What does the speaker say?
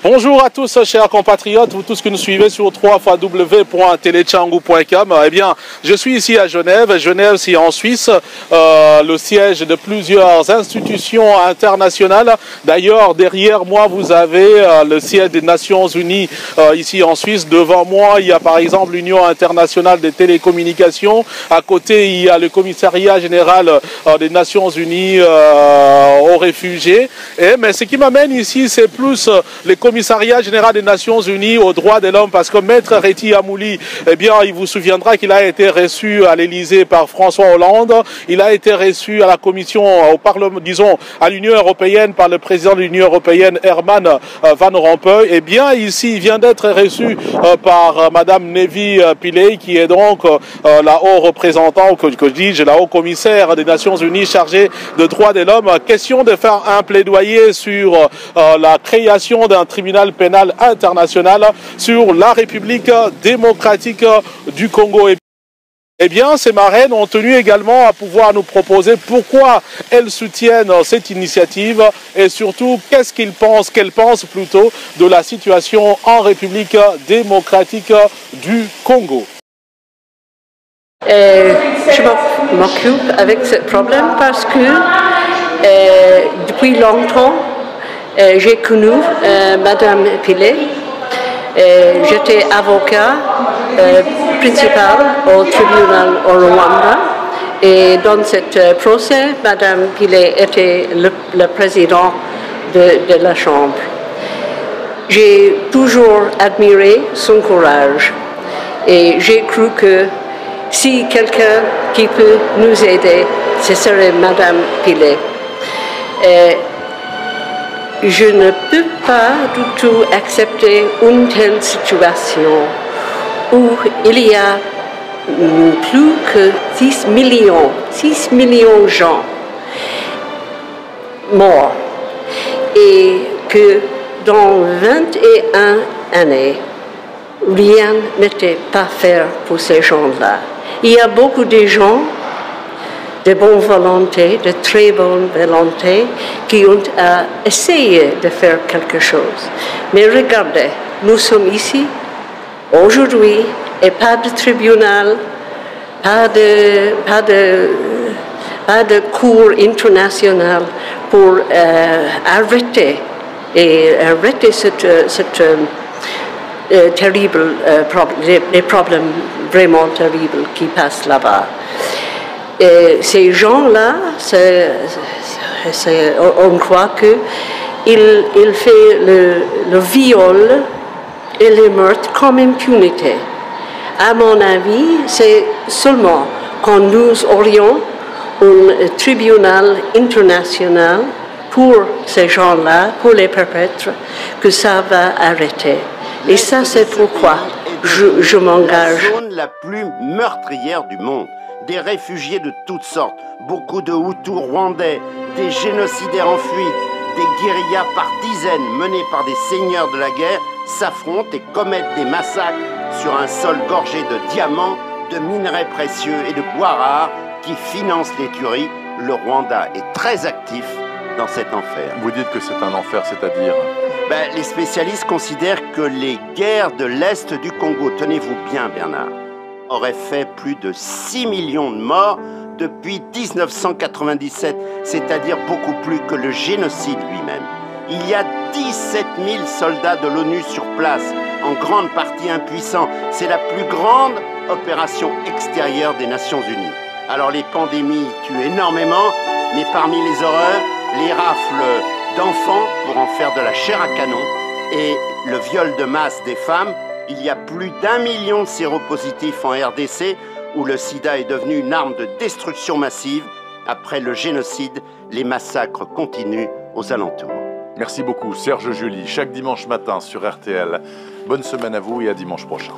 Bonjour à tous, chers compatriotes, vous tous qui nous suivez sur www.telechangu.com. Eh bien, je suis ici à Genève. Genève, c'est en Suisse, le siège de plusieurs institutions internationales. D'ailleurs, derrière moi, vous avez le siège des Nations Unies ici en Suisse. Devant moi, il y a par exemple l'Union internationale des télécommunications. À côté, il y a le commissariat général des Nations Unies aux réfugiés. Mais ce qui m'amène ici, c'est plus les commissariat général des Nations Unies aux droits de l'homme, parce que Maître Reti Amouli, eh bien, il vous souviendra qu'il a été reçu à l'Élysée par François Hollande. Il a été reçu à la Commission, au Parlement, disons, à l'Union européenne par le président de l'Union européenne, Herman Van Rompuy. Eh bien, ici, il vient d'être reçu par Madame Nevi Pillay, qui est donc la haut représentant, que je dis, la haut commissaire des Nations Unies chargée de droits de l'homme. Question de faire un plaidoyer sur la création d'un tribunal pénal international sur la République démocratique du Congo. Eh bien, ces marraines ont tenu également à pouvoir nous proposer pourquoi elles soutiennent cette initiative et surtout qu'elles pensent plutôt de la situation en République démocratique du Congo. Je m'occupe avec ce problème parce que depuis longtemps, j'ai connu Madame Pillay. J'étais avocat principal au tribunal au Rwanda. Et dans ce procès, Madame Pillay était le président de la Chambre. J'ai toujours admiré son courage. Et j'ai cru que si quelqu'un qui peut nous aider, ce serait Madame Pillay. Je ne peux pas du tout accepter une telle situation où il y a plus que 6 millions de gens morts et que dans 21 années, rien n'était pas fait pour ces gens-là. Il y a beaucoup de gens de bonne volonté, de très bonne volonté, qui ont essayé de faire quelque chose. Mais regardez, nous sommes ici, aujourd'hui, et pas de tribunal, pas de cour internationale pour arrêter cette terrible les problèmes vraiment terribles qui passent là-bas. Et ces gens-là, on croit qu'ils font le viol et les meurtres comme impunité. À mon avis, c'est seulement quand nous aurions un tribunal international pour ces gens-là, pour les perpètres, que ça va arrêter. Et ça, c'est pourquoi je m'engage. La zone la plus meurtrière du monde. Des réfugiés de toutes sortes, beaucoup de Hutus rwandais, des génocidaires en fuite, des guérillas par dizaines menés par des seigneurs de la guerre s'affrontent et commettent des massacres sur un sol gorgé de diamants, de minerais précieux et de bois rares qui financent les tueries. Le Rwanda est très actif dans cet enfer. Vous dites que c'est un enfer, c'est-à-dire? Les spécialistes considèrent que les guerres de l'Est du Congo, tenez-vous bien Bernard, aurait fait plus de 6 millions de morts depuis 1997, c'est-à-dire beaucoup plus que le génocide lui-même. Il y a 17 000 soldats de l'ONU sur place, en grande partie impuissants. C'est la plus grande opération extérieure des Nations Unies. Alors les pandémies tuent énormément, mais parmi les horreurs, les rafles d'enfants pour en faire de la chair à canon et le viol de masse des femmes. Il y a plus d'1 million de séropositifs en RDC où le sida est devenu une arme de destruction massive. Après le génocide, les massacres continuent aux alentours. Merci beaucoup, Serge July, chaque dimanche matin sur RTL. Bonne semaine à vous et à dimanche prochain.